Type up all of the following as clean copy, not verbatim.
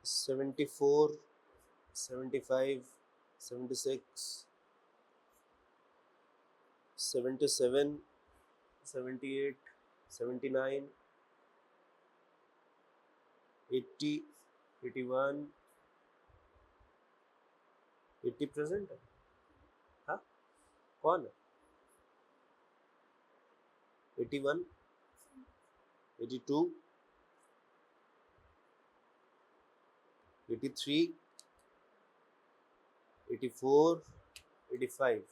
74, 75, 76, 77, 78, 79, 80, 81, 80 present है। हाँ, कौन है? 81, 82, 83, 84, 85।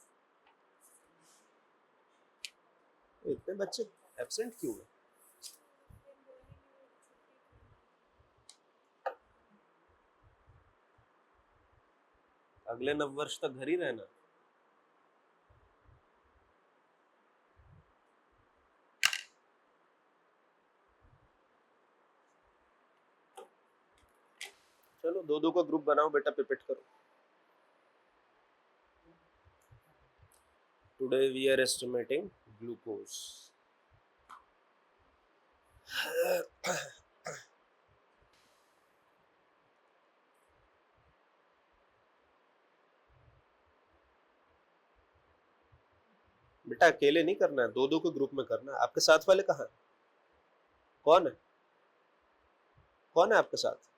इतने बच्चे एब्सेंट क्यों है? अगले नववर्ष तक घर ही रहना। चलो दो दो का ग्रुप बनाओ बेटा, पिपेट करो। Today we are estimating glucose. बेटा अकेले नहीं करना है, दो दो के ग्रुप में करना है। आपके साथ वाले कहाँ? कौन है? कौन है आपके साथ?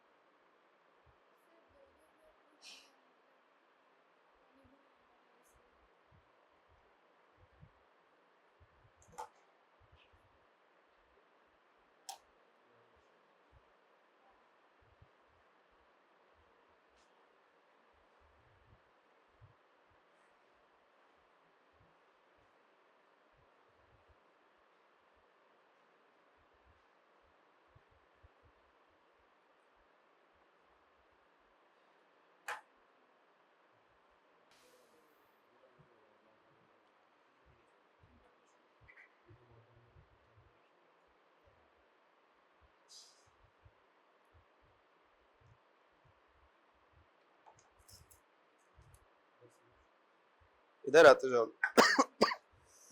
इधर आते जाओ।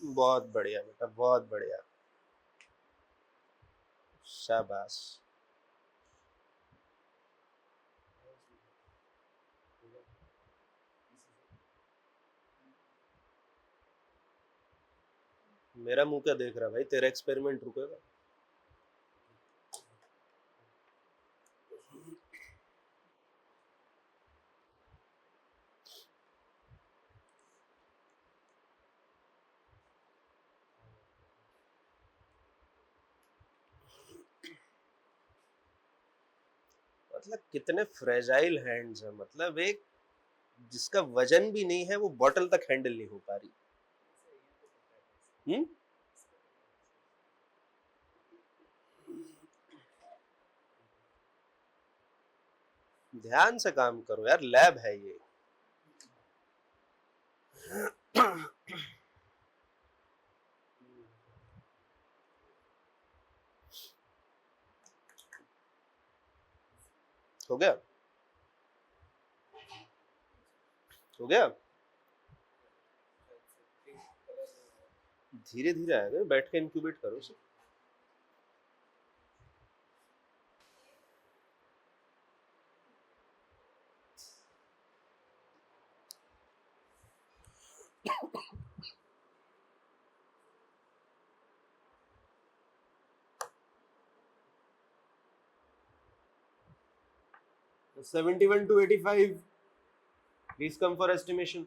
बहुत बढ़िया बेटा, बहुत बढ़िया, शाबाश। मेरा मुंह क्या देख रहा है भाई? तेरा एक्सपेरिमेंट रुकेगा? मतलब कितने फ्रेजाइल हैंड्स हैं। मतलब एक जिसका वजन भी नहीं है वो बॉटल तक हैंडल नहीं हो पा रही। ध्यान से काम करो यार, लैब है ये। हो गया? हो गया? धीरे धीरे आएगा, बैठ के इंक्यूबेट करो उसे। तो 71 to 85, please come for estimation.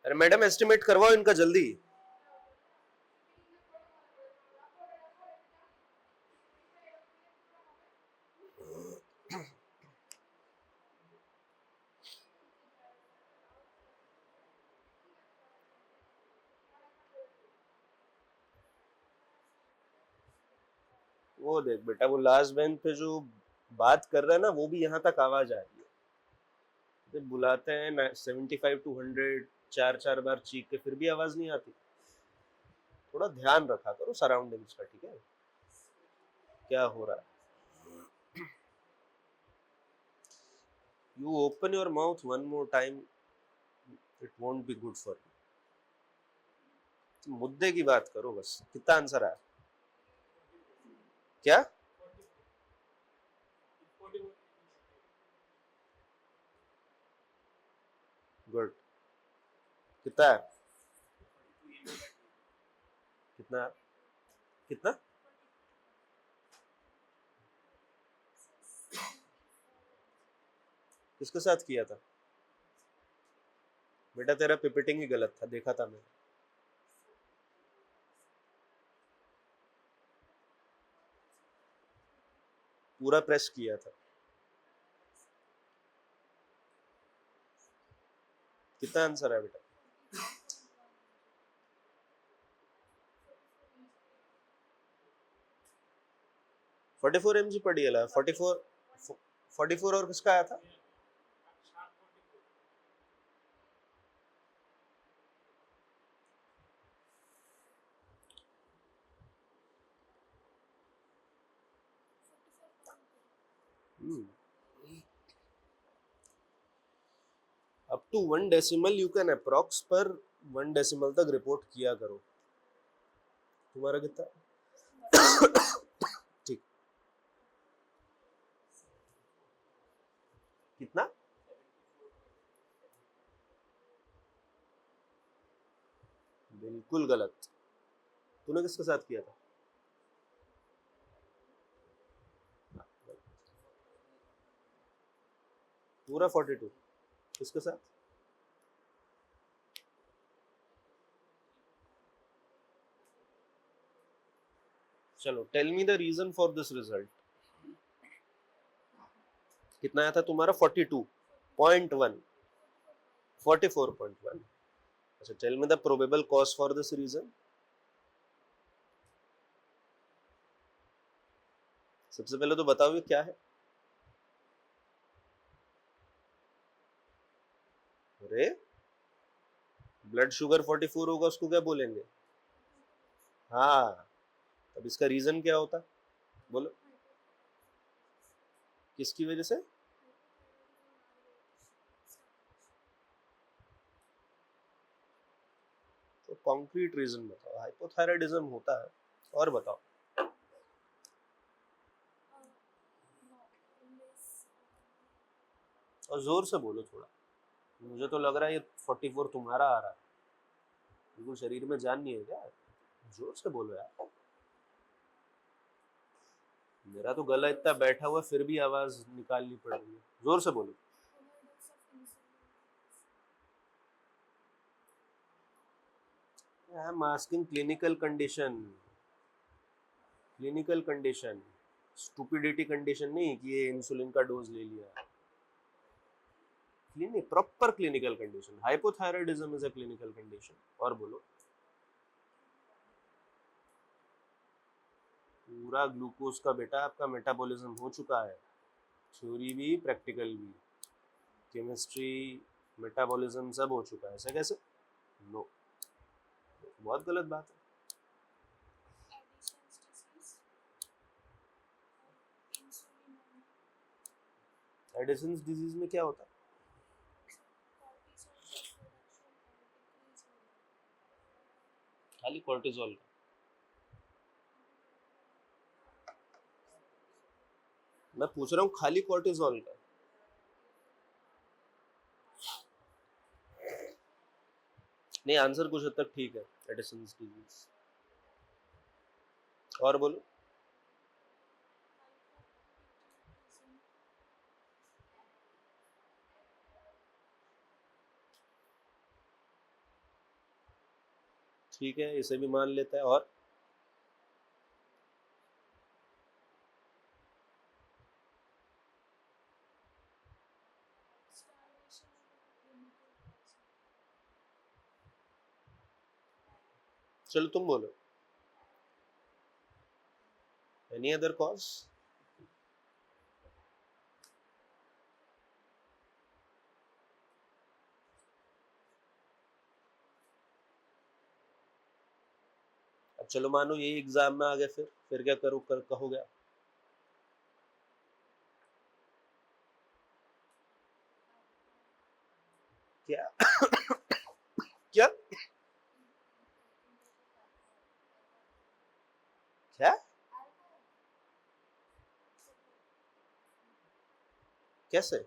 अरे मैडम एस्टिमेट करवाओ इनका जल्दी। वो देख बेटा, वो लास्ट बेंच पे जो बात कर रहा है ना, वो भी यहाँ तक आवाज आ रही है। जब बुलाते हैं 75 to 100 चार चार बार चीख के फिर भी आवाज नहीं आती। थोड़ा ध्यान रखा करो सराउंडिंग्स का, ठीक है? क्या हो रहा है? You open your mouth one more time, it won't be good for you. मुद्दे की बात करो बस। कितना आंसर आया? क्या? गुड। कितना है? कितना? कितना? किसके साथ किया था? बेटा तेरा पिपिटिंग ही गलत था, देखा था मैंने। पूरा प्रेस किया था। कितना आंसर है बेटा? फोर्टी फोर एम जी पड़ी है। 44 और किसका आया था? Up to 1 decimal you can approx, पर 1 डेसिमल तक रिपोर्ट किया करो। तुम्हारा कितना? ठीक। कितना? बिल्कुल गलत। तूने किसके साथ किया था? पूरा 42 किसके साथ? चलो tell me the reason for this result. कितना आया था तुम्हारा? 42.1। 44.1। अच्छा, tell me the probable cause for this reason. सबसे पहले तो बताओ ये क्या है? अरे ब्लड शुगर 44 होगा, उसको क्या बोलेंगे? हाँ, अब इसका रीजन क्या होता? बोलो। किसकी वजह से? तो कॉन्क्रीट रीजन बताओ। हाइपोथायराइडिज्म होता है। और बताओ। और जोर से बोलो थोड़ा। मुझे तो लग रहा है ये 44 तुम्हारा आ रहा है। बिल्कुल शरीर में जान नहीं है क्या? जोर से बोलो यार। मेरा तो गला इतना बैठा हुआ फिर भी आवाज निकालनी पड़ रही है। जोर से बोलो। आई am asking clinical condition. Clinical condition, stupidity condition नहीं कि ये इंसुलिन का डोज ले लिया। Clinic, proper clinical condition. Hypothyroidism is a clinical condition. और बोलो। पूरा ग्लूकोज का बेटा आपका मेटाबॉलिज्म हो चुका है। थ्योरी भी प्रैक्टिकल भी, केमिस्ट्री मेटाबॉलिज्म सब हो चुका है। ऐसा कैसे? नो, बहुत गलत बात है। एडिसन्स डिजीज में क्या होता है? खाली कोर्टिजोल का? मैं पूछ रहा हूँ खाली कोर्टिजोल का। नहीं, आंसर कुछ हद तक ठीक है, एडिसन्स डिजीज। और बोलो। ठीक है, इसे भी मान लेता है। और चलो तुम बोलो, एनी अदर कॉज? अब चलो मानो ये एग्जाम में आ गए, फिर क्या कहोगे? क्या? क्या? क्या? कैसे?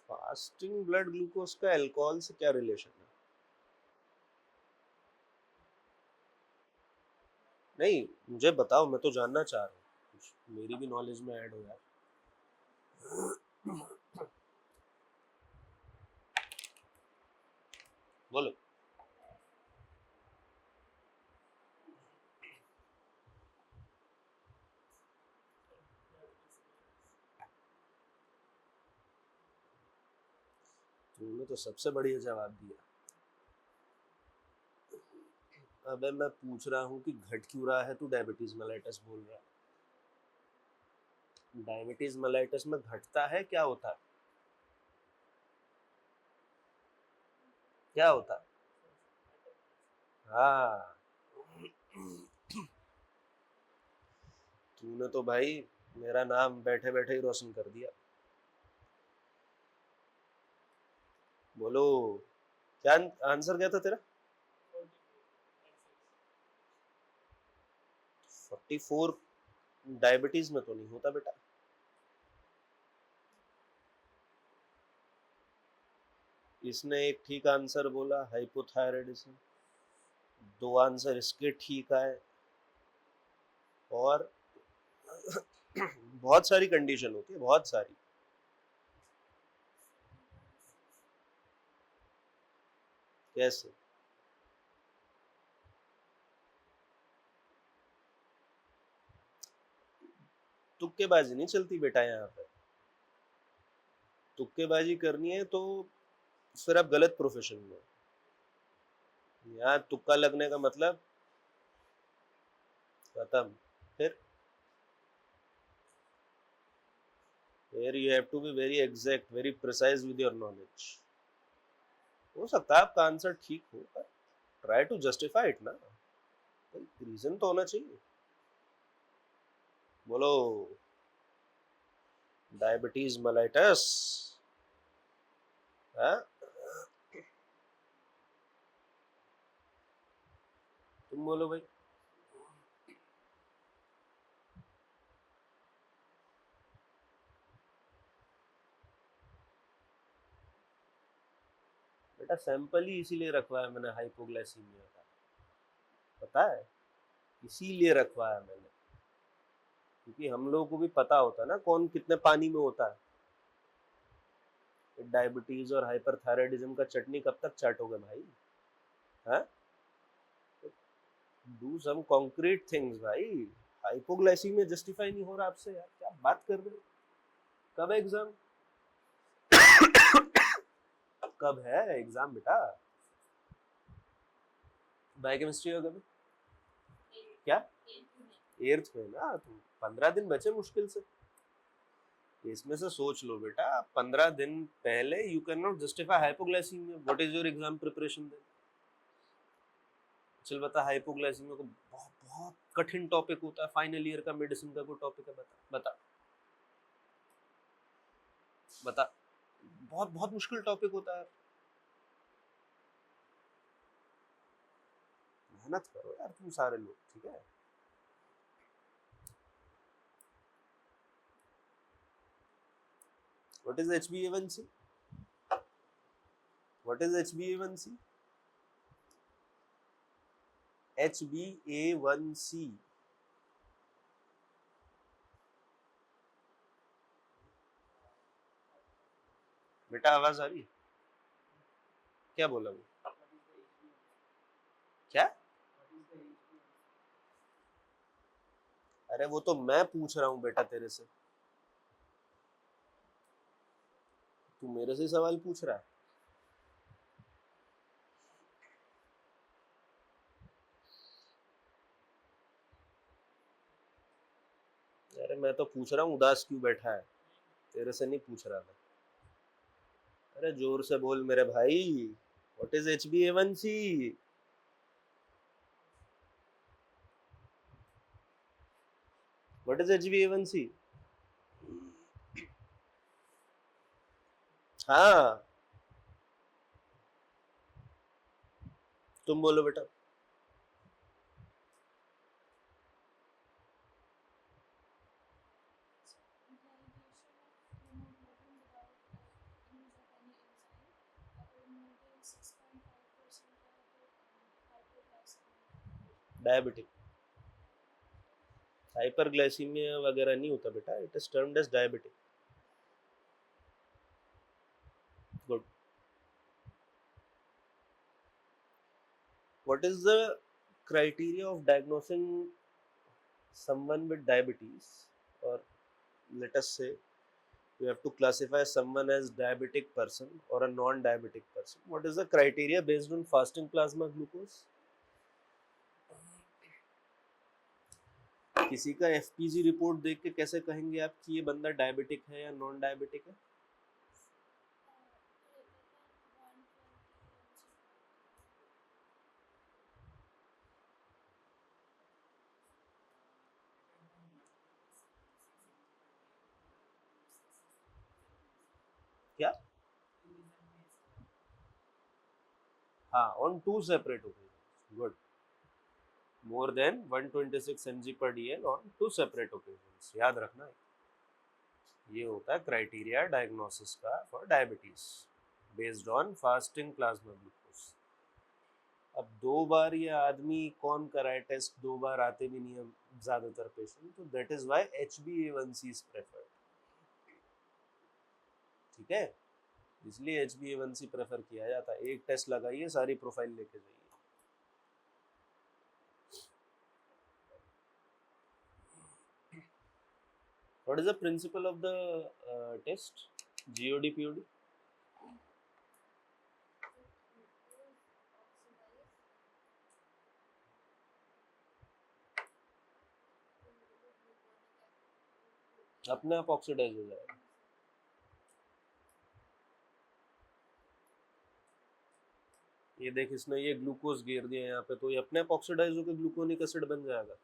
फास्टिंग ब्लड ग्लूकोज का अल्कोहल से क्या रिलेशन है? नहीं, मुझे बताओ, मैं तो जानना चाह रहा हूँ, कुछ मेरी भी नॉलेज में ऐड हो यार। बोलो। तुमने तो सबसे बढ़िया जवाब दिया। अबे मैं पूछ रहा हूँ कि घट क्यों रहा है, तू डायबिटीज मेलाइटस बोल रहा है। डायबिटीज मेलाइटस में घटता है, क्या होता है? क्या होता है? हाँ, तूने तो भाई मेरा नाम बैठे बैठे ही रोशन कर दिया। बोलो, क्या आंसर क्या था तेरा? 44? डायबिटीज में तो नहीं होता बेटा। इसने एक ठीक आंसर बोला, हाइपोथायराइडिज्म। दो आंसर इसके ठीक आए। और बहुत सारी कंडीशन होती है, बहुत सारी। कैसे? तुक्केबाजी नहीं चलती बेटा यहाँ पे। तुक्केबाजी करनी है तो फिर आप गलत प्रोफेशन में हो। यहाँ तुक्का लगने का मतलब खत्म। फिर you have to be very exact, very precise with your knowledge. हो सकता है आपका आंसर ठीक हो, पर ट्राई टू जस्टिफाई इट ना, रीजन तो होना चाहिए। बोलो, डायबिटीज मेलाइटस। हाँ, तुम बोलो भाई। बेटा सैंपल ही इसीलिए रखवाया मैंने हाइपोग्लाइसीमिया का, पता है? इसीलिए रखवाया मैंने, क्योंकि हम लोगों को भी पता होता है ना कौन कितने पानी में होता है। डायबिटीज और हाइपरथायराइडिज्म का चटनी कब तक चाटोगे भाई? हाँ, डू सम कॉन्क्रीट थिंग्स भाई। हाइपोग्लाइसीमिया जस्टिफाई नहीं हो रहा आपसे यार, क्या बात कर रहे हो? कब है एग्जाम? कब है एग्जाम बेटा? बायोकेमिस्ट्री का कब? क्या? 8th में ना, तो 15 दिन बचे मुश्किल से। इसमें से सोच लो बेटा, 15 दिन पहले you can not justify hypoglycaemia. What is your exam preparation then? चल बता, हाइपोग्लाइसीमिया को बहुत बहुत कठिन टॉपिक होता है, फाइनल ईयर का मेडिसिन का कोई टॉपिक है? बता बता बता। बहुत बहुत मुश्किल टॉपिक होता है। मेहनत करो यार तुम सारे लोग, ठीक है? What is HbA1c? What is HbA1c? HbA1c। बेटा आवाज आ रही है? क्या बोला वो? क्या? अरे वो तो मैं पूछ रहा हूँ बेटा तेरे से, तू मेरे से सवाल पूछ रहा है। अरे मैं तो पूछ रहा हूँ उदास क्यों बैठा है, तेरे से नहीं पूछ रहा था। अरे जोर से बोल मेरे भाई, what is HbA1c? What is HbA1c? हाँ तुम बोलो बेटा। डायबिटिक, हाइपरग्लाइसीमिया वगैरह नहीं होता बेटा, it is termed as diabetic. Good. What is the criteria of diagnosing someone with diabetes, or let us say you have to classify someone as diabetic person or a non-diabetic person. What is the criteria based on fasting plasma glucose? किसी का FPG report देख के कैसे कहेंगे आप कि ये बंदा डायबिटिक है या नॉन डायबिटिक है? क्या? हाँ, on two separate occasions. Good. More than 126 mg per dl on two separate occasions. याद रखना है, ये होता है क्राइटेरिया डायग्नोसिस का for diabetes based on fasting plasma glucose. अब दो बार ये आदमी कौन कराए टेस्ट, दो बार आते भी नहीं हम ज्यादातर पेशेंट, तो that is why HbA1c is preferred. ठीक है, इसलिए HbA1c प्रेफर किया जाता है। एक टेस्ट लगाइए, सारी प्रोफाइल लेके जाइए। What is the principle of the test? GOD POD? अपने आप ऑक्सीडाइज हो जाएगा। ये देख, इसने ये ग्लूकोज गिर दिया यहाँ पे, तो ये अपने आप ऑक्सीडाइज होकर ग्लूकोनिक एसिड बन जाएगा।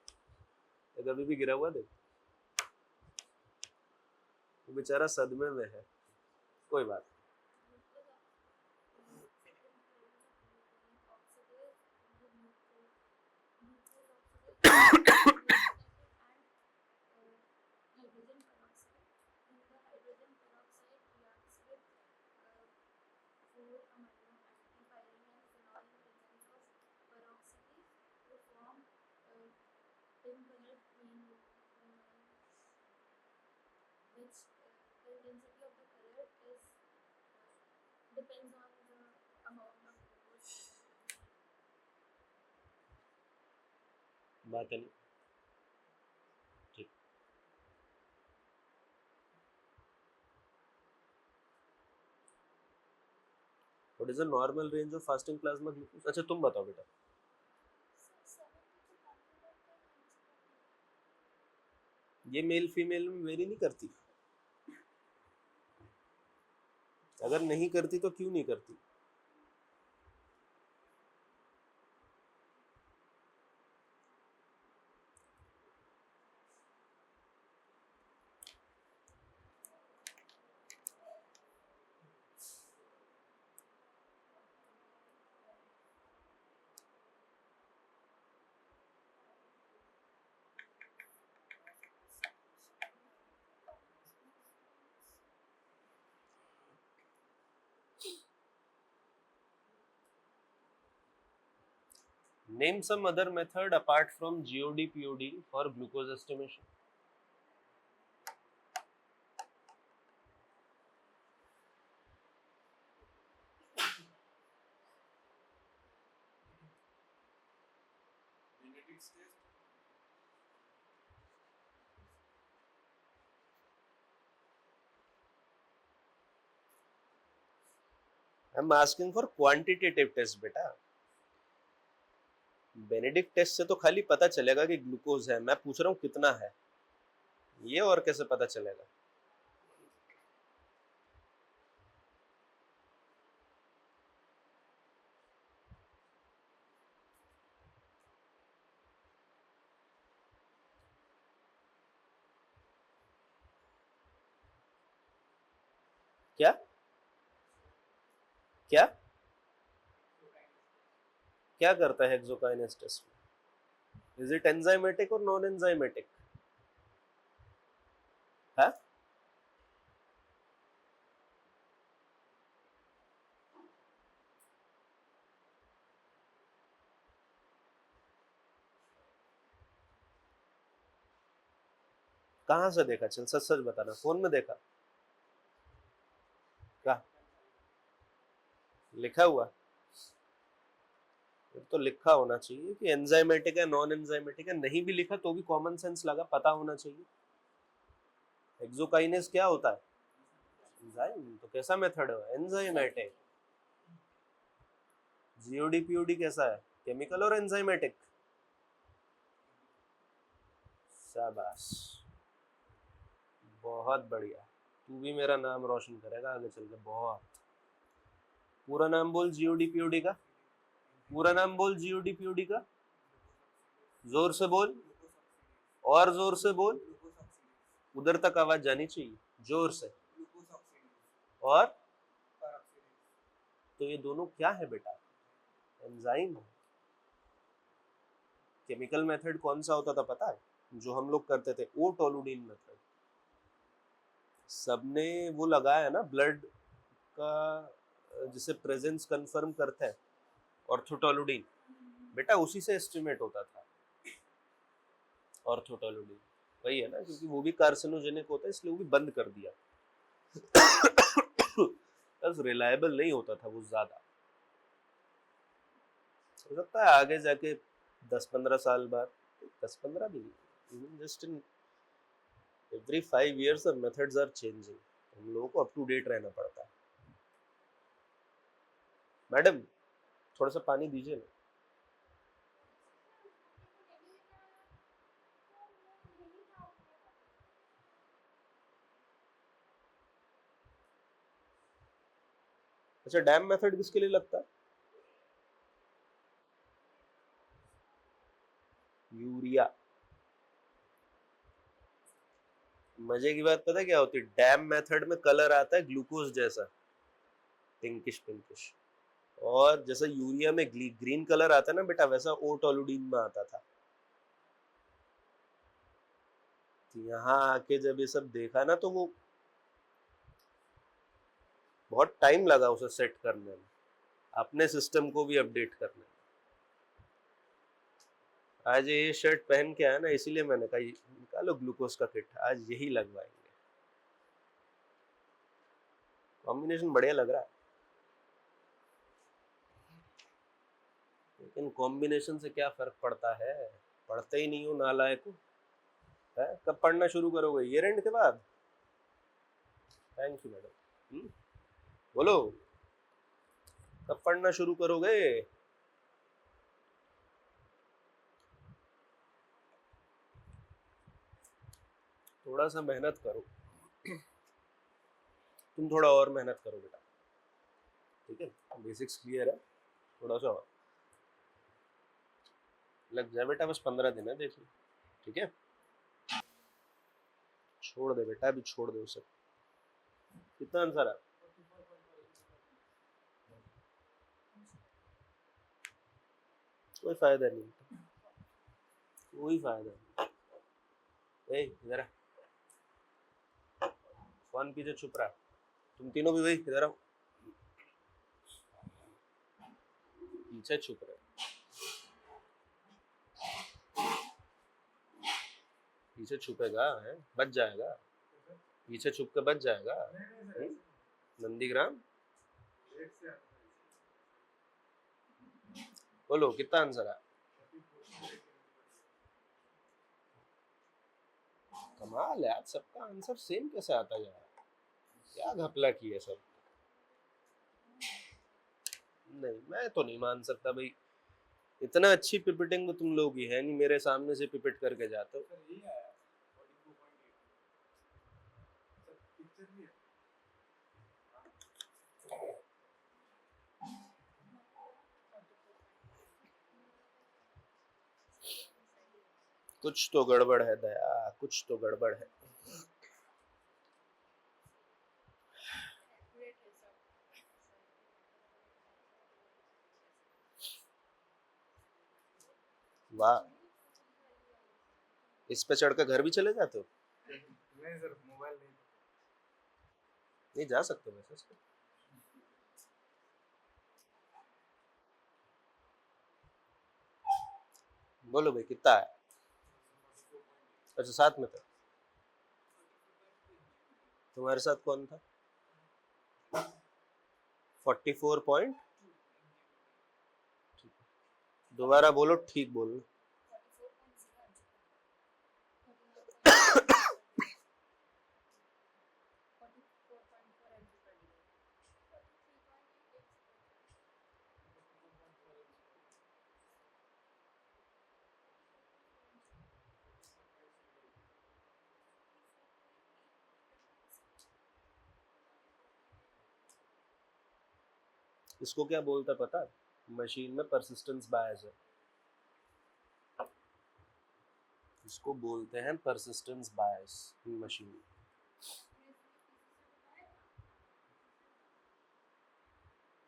ये कभी भी गिरा हुआ देख, वो बेचारा सदमे में है। कोई बात। बात है नहीं, ठीक। What is the normal range of fasting plasma glucose? अच्छा तुम बताओ बेटा। ये मेल फीमेल में वेरी नहीं करती? अगर नहीं करती तो क्यों नहीं करती? Name some other method apart from GOD POD for glucose estimation. I am asking for quantitative test बेटा। बेनेडिक्ट टेस्ट से तो खाली पता चलेगा कि ग्लूकोज है, मैं पूछ रहा हूँ कितना है, ये और कैसे पता चलेगा? क्या क्या क्या करता है हेक्सोकाइनेस टेस्ट में? इज इट एंजाइमेटिक और नॉन एंजाइमेटिक? है कहाँ से देखा? चल सच सच बताना, फोन में देखा? क्या लिखा हुआ? तो लिखा होना चाहिए कि एंजाइमेटिक है नॉन एंजाइमेटिक है, नहीं भी लिखा तो भी कॉमन सेंस लगा पता होना चाहिए। हेक्सोकाइनेस क्या होता है? एंजाइम। तो कैसा मेथड है? एंजाइमेटिक। जीओडी पीओडी कैसा है? केमिकल और एंजाइमेटिक। शाबाश, बहुत बढ़िया। तू भी मेरा नाम रोशन करेगा आगे चल के बहुत। पूरा नाम बोल जीओडी पीओडी का, पूरा नाम बोल जीओडी पीओडी का, जोर से बोल, और जोर से बोल, उधर तक आवाज जानी चाहिए, जोर से। और तो ये दोनों क्या है बेटा? एंजाइम। केमिकल मेथड कौन सा होता था पता है? जो हम लोग करते थे, ओ टोलुडीन मेथड। सबने वो लगाया ना ब्लड का, जिसे प्रेजेंस कंफर्म करता है, ऑर्थोटोलुडीन। बेटा उसी से एस्टिमेट होता था ऑर्थोटोलुडीन। वही है ना, क्योंकि वो भी कार्सिनोजेनिक होता है इसलिए वो भी बंद कर दिया। बस रिलायबल नहीं होता था वो ज्यादा। हो सकता है आगे जाके 10-15 साल बाद, 10-15 भी, just in every 5 years the methods are changing। हम लोगों को अप टू डेट रहना पड़ता है। मैडम थोड़ा सा पानी दीजिए ना। अच्छा, डैम मेथड किसके लिए लगता है? यूरिया। मजे की बात पता है क्या होती है? डैम मेथड में कलर आता है ग्लूकोज जैसा, पिंकिश पिंकिश। और जैसा यूरिया में ग्रीन कलर आता है ना बेटा, वैसा ओ टोलुडीन में आता था। तो यहाँ आके जब ये सब देखा ना, तो वो बहुत टाइम लगा उसे सेट करने में, अपने सिस्टम को भी अपडेट करने में। आज ये शर्ट पहन के आया ना, इसीलिए मैंने कहा निकालो ग्लूकोज का किट, आज यही लगवाएंगे। कॉम्बिनेशन बढ़िया लग रहा है, लेकिन कॉम्बिनेशन से क्या फर्क पड़ता है? पढ़ते ही नहीं हो नालायक को। है कब पढ़ना शुरू करोगे? ईयर एंड के बाद? Thank you madam. बोलो कब पढ़ना शुरू करोगे? थोड़ा सा मेहनत करो, तुम थोड़ा और मेहनत करो बेटा, ठीक है? बेसिक्स क्लियर है, थोड़ा सा और लग जाए बेटा, बस 15 दिन है, देख लो, ठीक है? छोड़ दे बेटा, अभी छोड़ दे उसे। कितना आंसर है? कोई फायदा नहीं, कोई फायदा नहीं। इधर आ, फोन पीछे छुप रहा। तुम तीनों भी वही इधर आओ, पीछे छुप रहे। पीछे छुपेगा है, बच जाएगा, पीछे छुप के बच जाएगा। नंदीग्राम। बोलो कितना आंसर है? कमाल है यार, सबका आंसर सेम कैसे आता जा रहा है, क्या घपला की है सब। नहीं मैं तो नहीं मान सकता भाई, इतना अच्छी पिपिटिंग तो तुम लोग की है नहीं, मेरे सामने से पिपिट करके जाते हो। कुछ तो गड़बड़ है दया, कुछ तो गड़बड़ है। वाह, इस पे चढ़कर घर भी चले जाते हो? नहीं सर, मोबाइल नहीं। नहीं जा सकते वैसे इस पे। बोलो भाई कितना है? अच्छा साथ में था, तुम्हारे साथ कौन था? 44 पॉइंट, दोबारा बोलो, ठीक बोलो। इसको क्या बोलता है पता है? मशीन में परसिस्टेंस बायस है, इसको बोलते हैं persistence bias machine.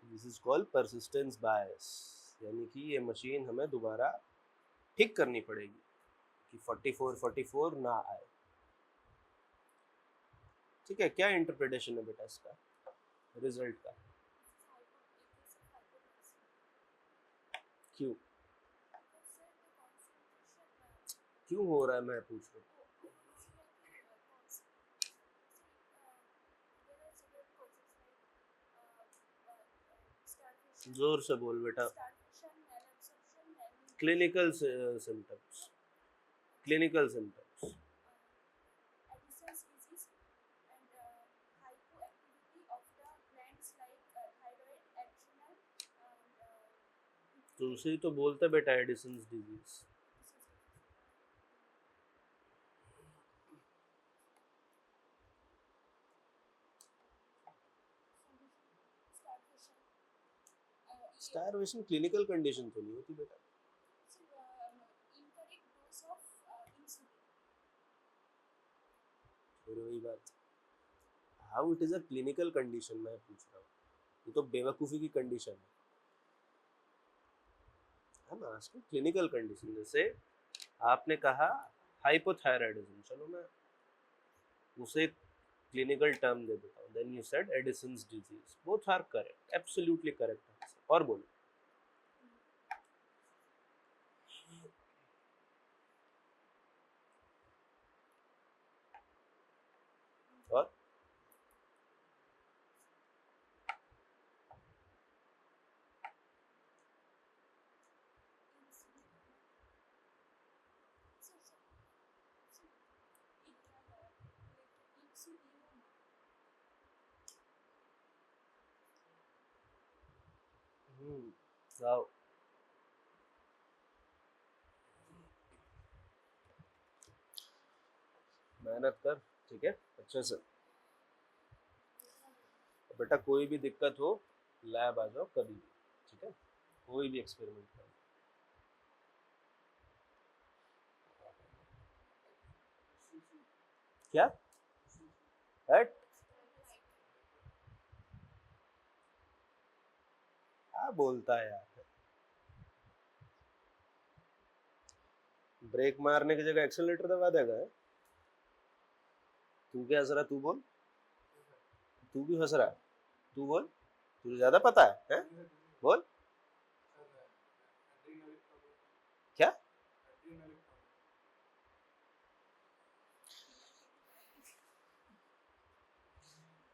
This is called persistence bias, यानी कि ये मशीन हमें दोबारा ठीक करनी पड़ेगी कि 44 ना आए। ठीक है, क्या इंटरप्रिटेशन है बेटा इसका रिजल्ट का? क्यों क्यों हो रहा है मैं पूछ रहा हूँ, जोर से बोल बेटा। Clinical symptoms, clinical symptoms. तो उसे ही तो बोलते बेटा Edison's disease. Starvation clinical condition तो नहीं होती बेटा। फिर वही बात, how it is a clinical condition मैं पूछ रहा हूँ, ये तो बेवकूफ़ी की कंडीशन है ना। आस्किंग क्लिनिकल कंडीशन, जैसे आपने कहा हाइपोथायराइडिज्म, चलो मैं उसे क्लिनिकल टर्म दे देता हूँ, then you said Addison's disease, both are correct, absolutely correct answer. और बोलो। और जाओ मेहनत कर, ठीक है अच्छे से। बेटा कोई भी दिक्कत हो लैब आ जाओ कभी भी, ठीक है, कोई भी एक्सपेरिमेंट कर। क्या हट, क्या बोलता है यार, ब्रेक मारने की जगह एक्सेलरेटर दबा देगा। तू क्या हंस रहा, तू बोल, तू क्यों हंस रहा है, तू बोल, तुझे ज्यादा पता है? बोल क्या।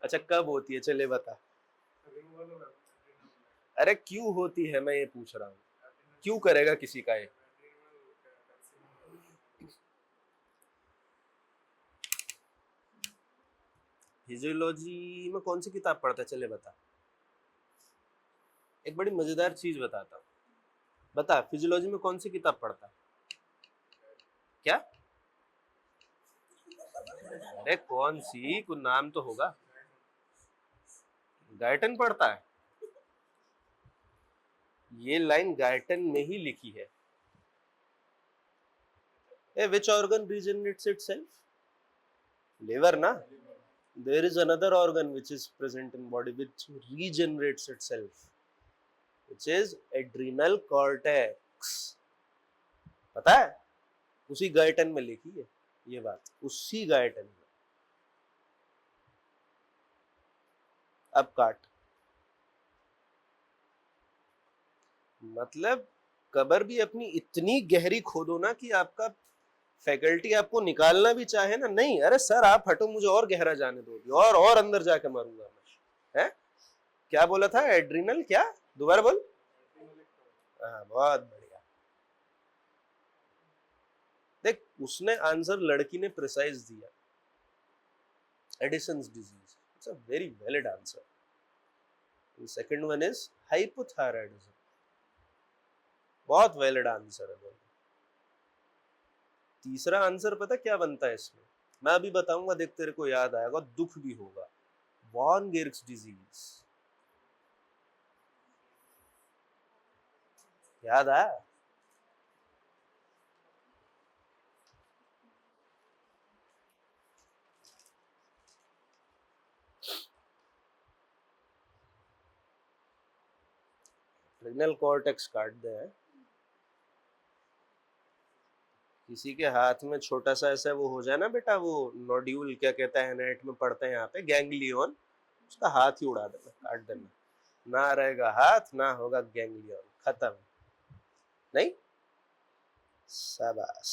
अच्छा कब होती है, चले बता। अरे क्यों होती है मैं ये पूछ रहा हूँ, क्यों करेगा किसी का ये? फिजियोलॉजी में कौन सी किताब पढ़ता है, चले बता। एक बड़ी मजेदार चीज बताता हूँ, बता फिजियोलॉजी में कौन सी किताब पढ़ता है? क्या? अरे कौन सी, कोई नाम तो होगा। गायटन पढ़ता है? ये लाइन गायटन में ही लिखी है। A which organ regenerates itself? Liver ना। There is another organ which is present in body which regenerates itself, which is adrenal cortex. पता है? उसी गायटन में लिखी है ये बात, उसी गायटन में। अब काट, मतलब कबर भी अपनी इतनी गहरी खोदो ना कि आपका फैकल्टी आपको निकालना भी चाहे ना, नहीं अरे सर आप हटो, मुझे और गहरा जाने दो, और अंदर जाके मरूंगा मैं। है क्या बोला था? एड्रिनल क्या? दोबारा बोल। हाँ बहुत बढ़िया। देख उसने आंसर लड़की ने प्रिसाइज दिया, Edison's disease, it's a very valid answer. Second one is hypothyroidism, बहुत वैलिड आंसर है। तीसरा आंसर पता क्या बनता है इसमें? मैं अभी बताऊंगा, देख तेरे को याद आएगा, दुख भी होगा। वॉन गिर्क्स डिजीज, याद आया? एड्रिनल कॉर्टेक्स काट दे। किसी के हाथ में छोटा सा ऐसा वो हो जाए ना बेटा, वो नोड्यूल क्या कहता है, नेट में पढ़ते हैं यहाँ पे, गैंग्लियन, उसका हाथ ही उड़ा देना, काट देना, ना रहेगा हाथ ना होगा गैंग्लियन, खत्म। नहीं, शाबाश।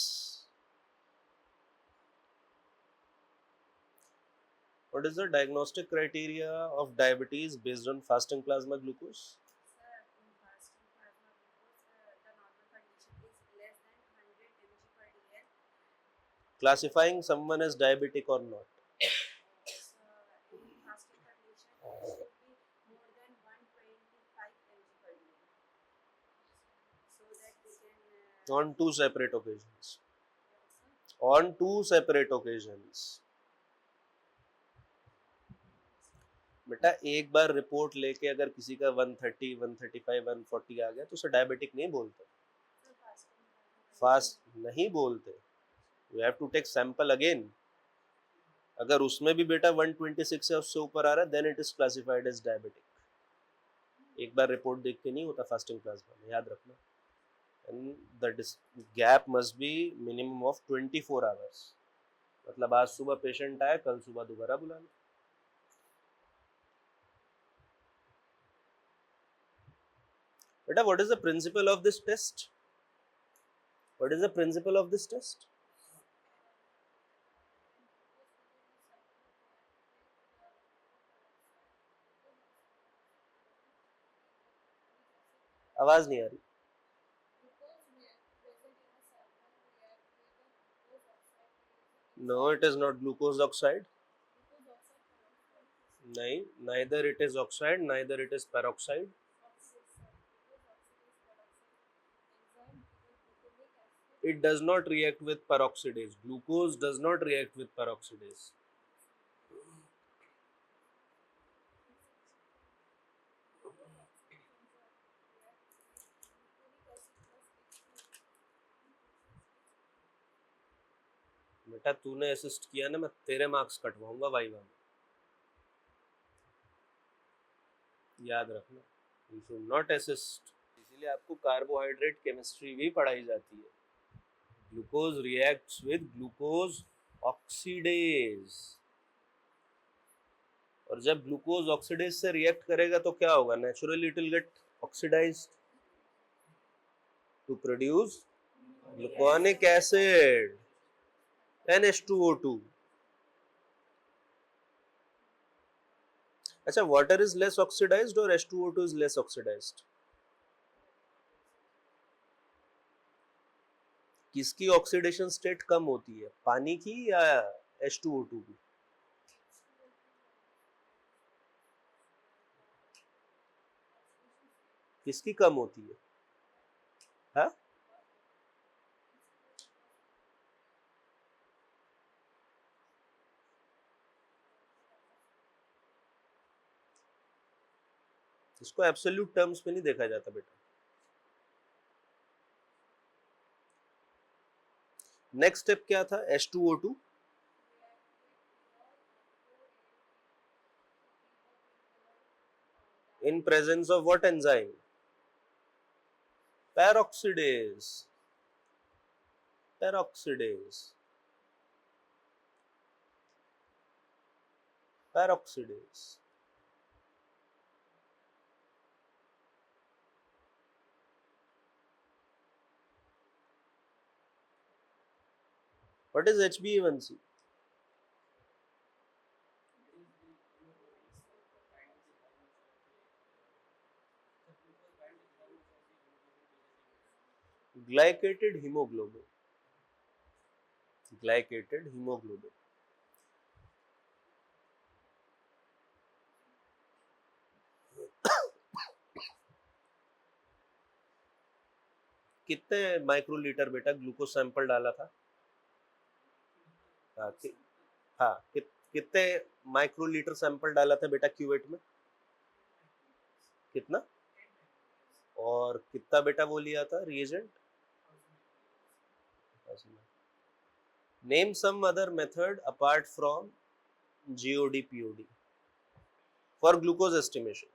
What is the diagnostic criteria of diabetes based on fasting plasma glucose? Sir, in fasting plasma glucose, the normal condition is less than 100 mg per dl. Classifying someone as diabetic or not. In fasting condition, it should be more than 125 mg per dl. So that we can. On two separate occasions. On two separate occasions. बेटा एक बार report लेके अगर किसी का 130, 135, 140 आ गया तो उसे डायबिटिक नहीं बोलते, फास्ट नहीं बोलते। You have to take sample again. अगर उसमें भी बेटा 126 है उससे ऊपर आ रहा है, then it is classified as diabetic. एक बार रिपोर्ट देख के नहीं होता फास्टिंग प्लाज्मा में, याद रखना। And the gap must be minimum of 24 hours, मतलब आज सुबह पेशेंट आया, कल सुबह दोबारा बुलाना। Beta, what is the principle of this test? What is the principle of this test? आवाज नहीं आ रही। No, it is not glucose oxide. नहीं, neither it is oxide, neither it is peroxide. It does not react with peroxidase. Glucose does not react with peroxidase. बेटा तूने assist किया ना, मैं तेरे मार्क्स कटवाऊंगा वाइवा में, याद रखना। You should not assist. इसीलिए आपको कार्बोहाइड्रेट केमिस्ट्री भी पढ़ाई जाती है। Glucose reacts with glucose oxidase, और जब ग्लूकोज ऑक्सीडेज से रिएक्ट करेगा तो क्या होगा? Naturally it will get oxidised to produce gluconic acid NH2O2। अच्छा, वाटर इज लेस ऑक्सीडाइज्ड और H2O2 इज लेस ऑक्सीडाइज्ड? किसकी ऑक्सीडेशन स्टेट कम होती है, पानी की या H2O2 की? किसकी कम होती है? हाँ, इसको एब्सोल्यूट टर्म्स में नहीं देखा जाता बेटा। नेक्स्ट स्टेप क्या था? H2O2 in presence of what enzyme? Peroxidase. Peroxidase. Peroxidase. What is HbA1c? Glycated hemoglobin. Glycated hemoglobin. कितने माइक्रोलीटर बेटा ग्लूकोज सैंपल डाला था? हाँ, कितने माइक्रोलीटर सैंपल डाला था बेटा क्यूवेट में? कितना? और कितना बेटा वो लिया था reagent? Name some other method apart from GOD POD for glucose estimation.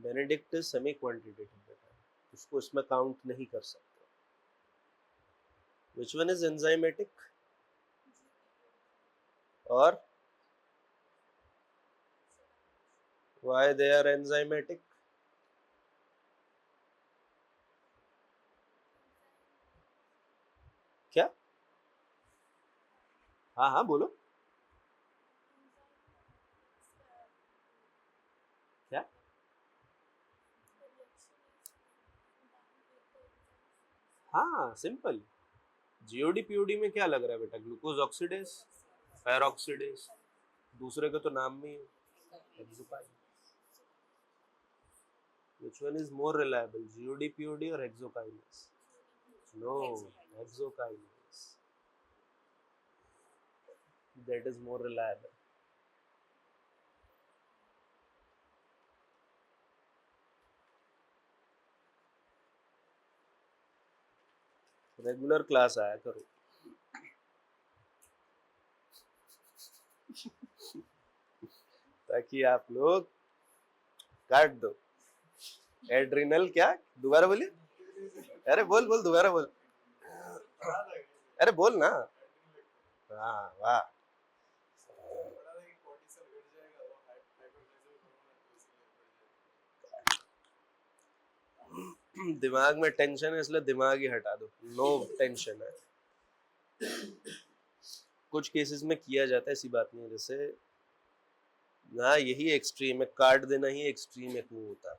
Benedict semi quantitative बेटा, उसको इसमें काउंट नहीं कर सकते। विच वन इज एंजाइमेटिक और व्हाई दे आर एंजाइमेटिक? क्या? हाँ हाँ बोलो। क्या? हाँ सिंपल। GOD POD में क्या लग रहा है बेटा? ग्लूकोज ऑक्सीडेज, पैरोक्सीडेज, दूसरे का तो नाम भी hexokinase. Which one is more reliable, GOD POD or hexokinase? No, hexokinase. That is more reliable. Regular class आया करो। ताकि आप लोग काट दो। एड्रिनल क्या? दोबारा बोलिए। अरे बोल बोल, दोबारा बोल। अरे बोल ना। हाँ वाह। दिमाग में टेंशन है इसलिए दिमाग ही हटा दो। नो टेंशन है। कुछ केसेस में किया जाता है, ऐसी बात नहीं है। जैसे हाँ यही एक्सट्रीम है, काट देना ही एक्सट्रीम एक वो होता है।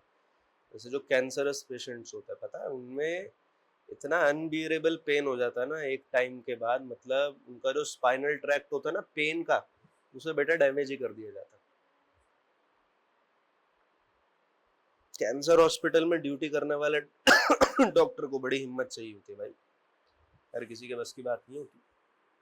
जैसे जो कैंसरस पेशेंट्स होता है पता है, उनमें इतना अनबियरेबल पेन हो जाता है ना एक टाइम के बाद, मतलब उनका जो स्पाइनल ट्रैक्ट होता है ना पेन का, उसे बेटा डैमेज ही कर दिया जाता है। कैंसर हॉस्पिटल में ड्यूटी करने वाले डॉक्टर को बड़ी हिम्मत चाहिए होती है भाई, हर किसी के बस की बात नहीं होती।